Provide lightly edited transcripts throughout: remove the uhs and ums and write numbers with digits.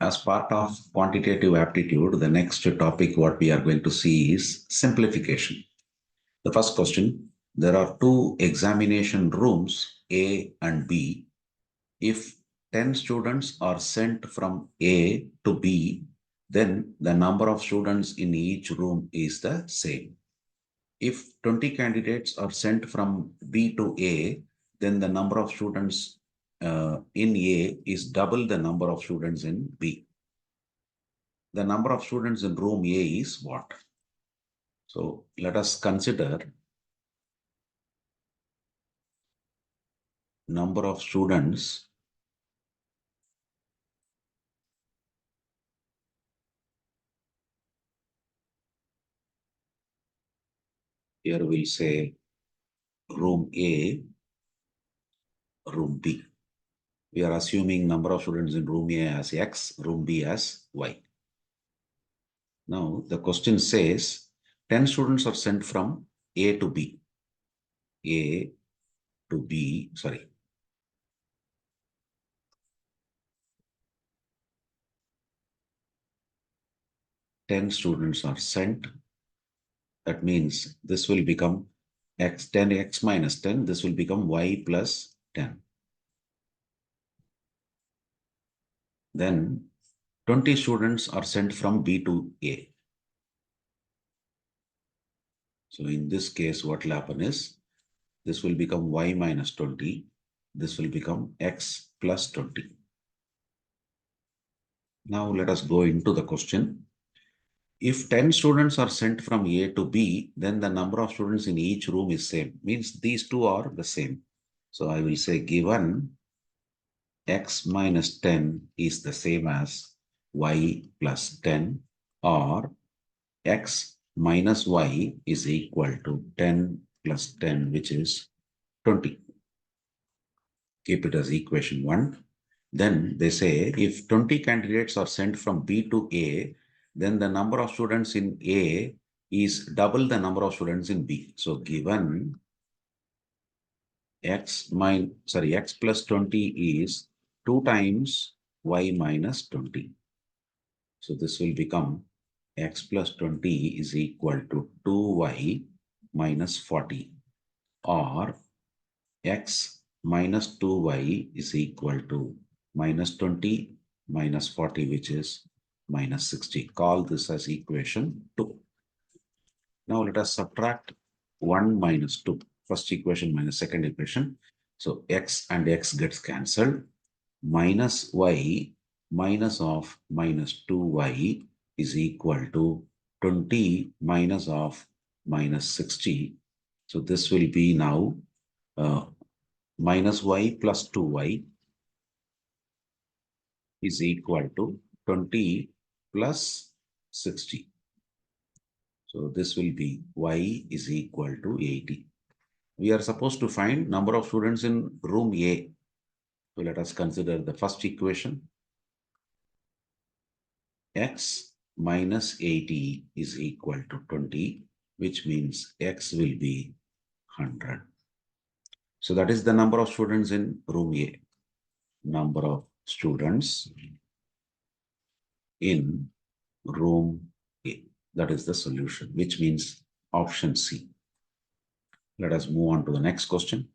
As part of quantitative aptitude, the next topic what we are going to see is simplification. The first question, there are two examination rooms, A and B. If 10 students are sent from A to B, then the number of students in each room is the same. If 20 candidates are sent from B to A, then the number of students in A is double the number of students in B. The number of students in room A is what? So let us consider number of students here. We'll say room A, room B. We are assuming number of students in room A as X, room B as Y. Now the question says 10 students are sent from A to B. A to B, sorry. Ten students are sent. That means this will become X, 10x minus 10. This will become Y plus 10. Then 20 students are sent from B to A. So in this case, what will happen is this will become Y minus 20. This will become X plus 20. Now let us go into the question. If 10 students are sent from A to B, then the number of students in each room is same. Means these two are the same. So I will say given X minus 10 is the same as Y plus 10, or X minus Y is equal to 10 plus 10, which is 20. Keep it as equation 1. Then they say if 20 candidates are sent from B to A, then the number of students in A is double the number of students in B. So given X plus 20 is 2 times Y minus 20. So this will become X plus 20 is equal to 2Y minus 40, or X minus 2Y is equal to minus 20 minus 40, which is minus 60. Call this as equation 2. Now let us subtract 1 minus 2. First equation minus second equation. So X and X gets cancelled. Minus Y minus of minus 2Y is equal to 20 minus of minus 60. So this will be now minus Y plus 2Y is equal to 20 plus 60. So this will be Y is equal to 80. We are supposed to find number of students in room A. So let us consider the first equation. X minus 80 is equal to 20, which means X will be 100. So that is the number of students in room A. Number of students in room A. That is the solution, which means option C. Let us move on to the next question.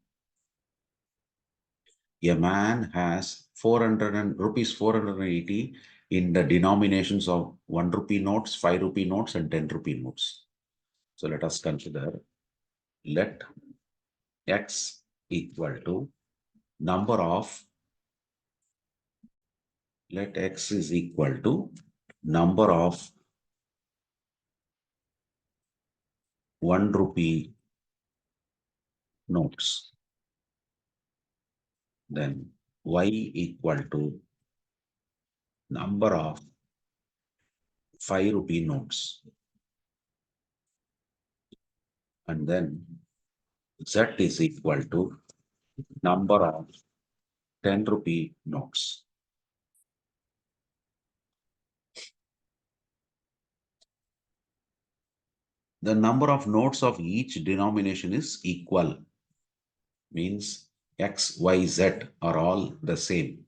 A man has 400 rupees 480 in the denominations of 1 rupee notes, 5 rupee notes, and 10 rupee notes. So let us consider, let X equal to number of, let X is equal to number of 1 rupee notes. Then Y equal to number of 5 rupee notes. And then Z is equal to number of 10 rupee notes. The number of notes of each denomination is equal. Means X, Y, Z are all the same.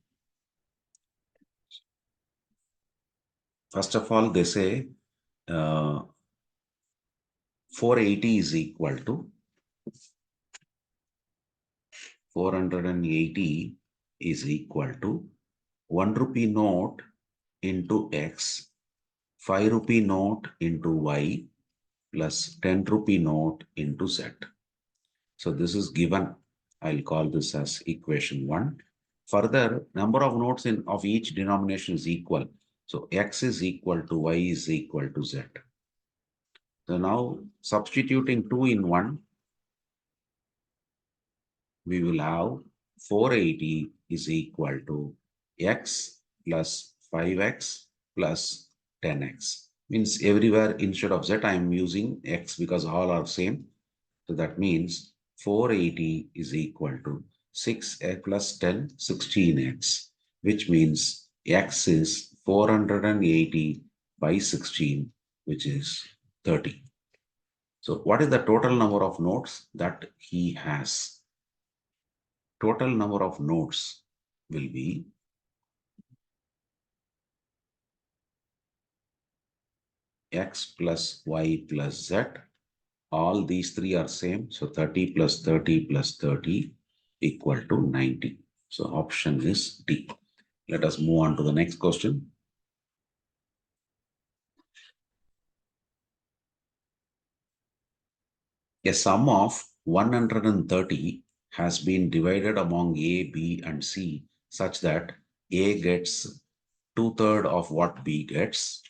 First of all, they say 480 is equal to 480 is equal to 1 rupee note into X, 5 rupee note into Y plus 10 rupee note into Z. So this is given. I'll call this as equation 1. Further, number of notes of each denomination is equal. So X is equal to Y is equal to Z. So now substituting 2 in 1, we will have 480 is equal to X plus 5X plus 10X. Means everywhere instead of Z, I am using X because all are same. So that means 480 is equal to 6x plus 10, 16x, which means X is 480 by 16, which is 30. So what is the total number of notes that he has? Total number of notes will be X plus Y plus Z. All these three are same. So 30 plus 30 plus 30 equal to 90. So option is D. Let us move on to the next question. A sum of 130 has been divided among A, B, and C such that A gets 2/3 of what B gets.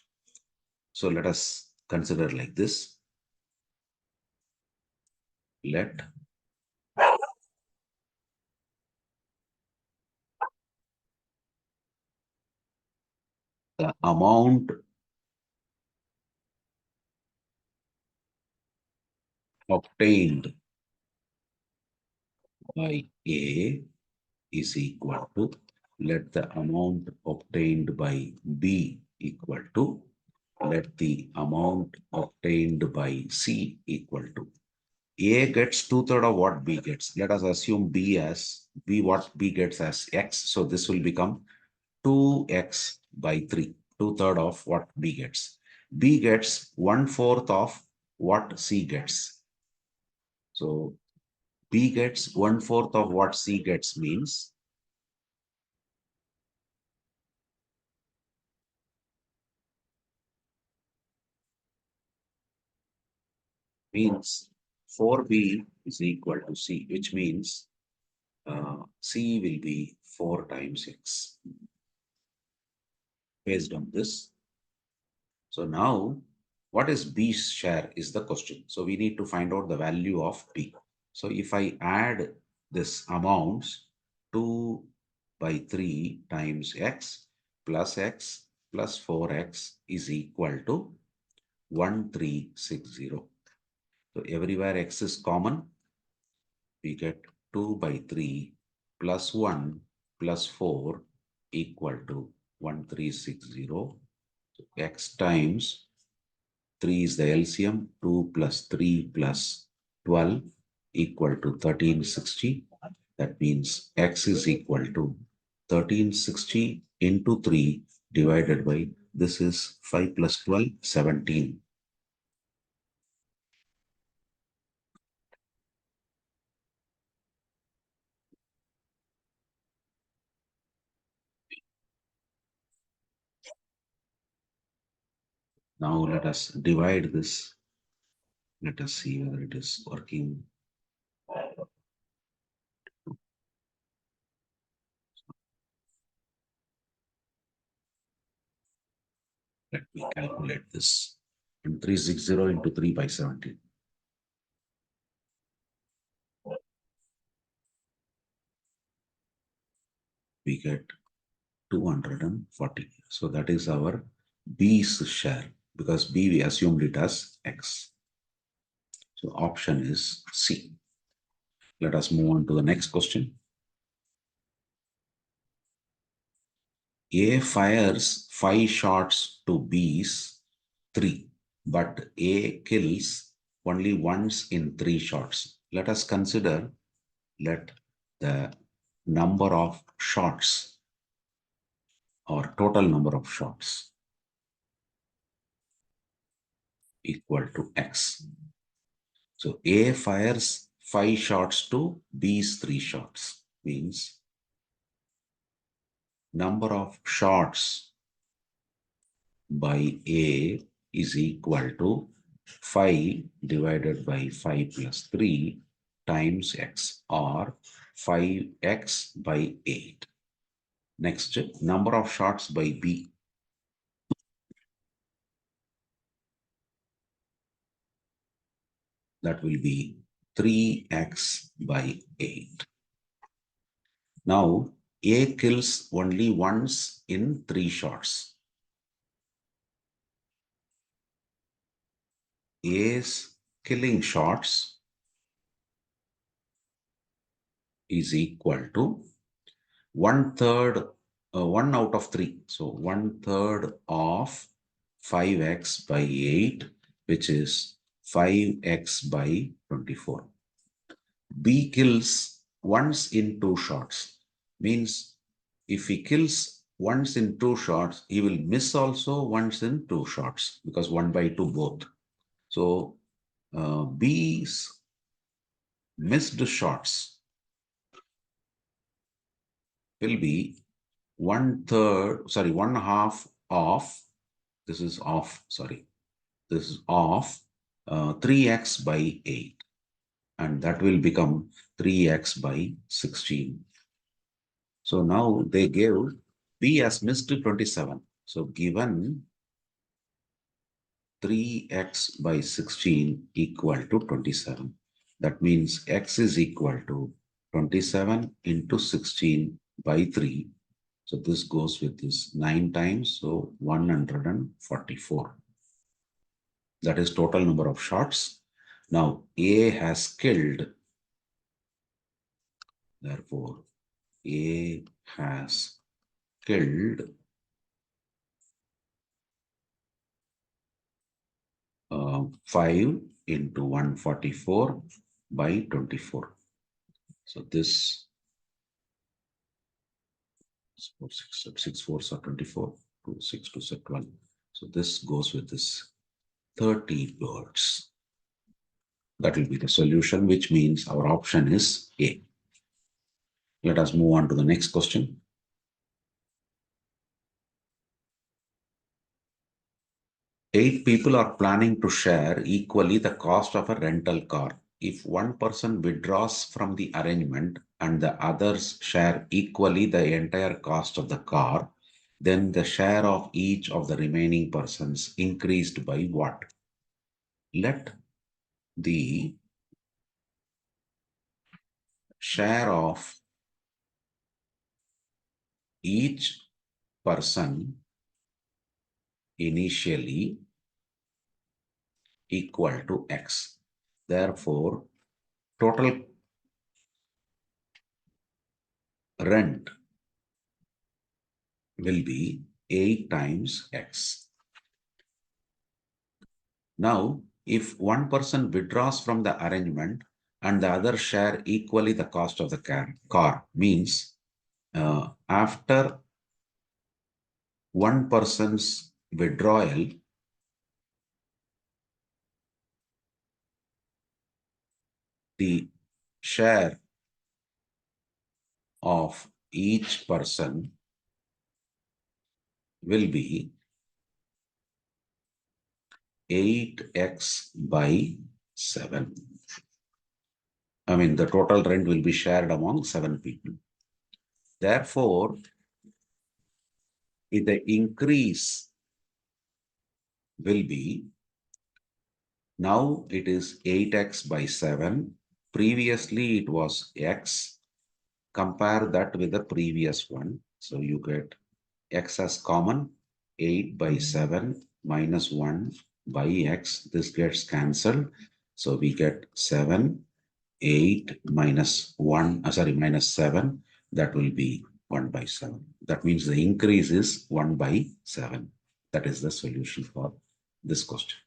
So let us consider like this. Let the amount obtained by A is equal to, let the amount obtained by B equal to, let the amount obtained by C equal to. A gets 2/3 of what B gets. Let us assume what B gets as X. So this will become 2x by 3, 2/3 of what B gets. B gets 1/4 of what C gets. So B gets 1/4 of what C gets means means 4B is equal to C, which means C will be 4 times X. Based on this, so now what is B's share is the question. So we need to find out the value of B. So if I add this amounts, 2 by 3 times X plus 4X is equal to 1360. So everywhere X is common, we get 2 by 3 plus 1 plus 4 equal to 1360. So X times 3 is the LCM, 2 plus 3 plus 12 equal to 1360. That means X is equal to 1360 into 3 divided by, this is 5 plus 12, 17. Now let us divide this. Let us see whether it is working. Let me calculate this. And 360 into 3 by 17. We get 240. So that is our B's share, because B we assumed it as X. So option is C. Let us move on to the next question. A fires 5 shots to B's 3, but A kills only once in 3 shots. Let us consider, let the number of shots or total number of shots. equal to X. So A fires 5 shots to B's 3 shots. Means number of shots by A is equal to 5 divided by 5 plus 3 times X, or 5X by 8. Next, number of shots by B. That will be 3X by 8. Now, A kills only once in 3 shots. A's killing shots is equal to 1/3, 1 out of 3. So 1/3 of 5X by 8, which is 5X by 24. B kills once in 2 shots. Means if he kills once in 2 shots, he will miss also once in 2 shots, because 1 by 2 both. So B's missed shots will be 1/2 of, this is of 3X by 8. And that will become 3X by 16. So now they gave B as missed 27. So given 3X by 16 equal to 27. That means X is equal to 27 into 16 by 3. So this goes with this 9 times, so 144. That is total number of shots. Now A has killed, therefore A has killed 5 into 144 by 24. So this 6 4s are 24, 2 6 2 are 12. So this goes with this 30 birds. That will be the solution, which means our option is A. Let us move on to the next question. Eight people are planning to share equally the cost of a rental car. If one person withdraws from the arrangement and the others share equally the entire cost of the car, then the share of each of the remaining persons increased by what? Let the share of each person initially equal to X. Therefore, total rent will be 8 times X. Now, if one person withdraws from the arrangement and the other share equally the cost of the car, means after one person's withdrawal, the share of each person will be 8X by 7. I mean, the total rent will be shared among 7 people. Therefore, the increase will be, now it is 8X by 7. Previously, it was X. Compare that with the previous one. So you get X as common, 8 by 7 minus 1 by X. This gets cancelled. So we get 7, 8 minus 1, minus 7. That will be 1 by 7. That means the increase is 1 by 7. That is the solution for this question.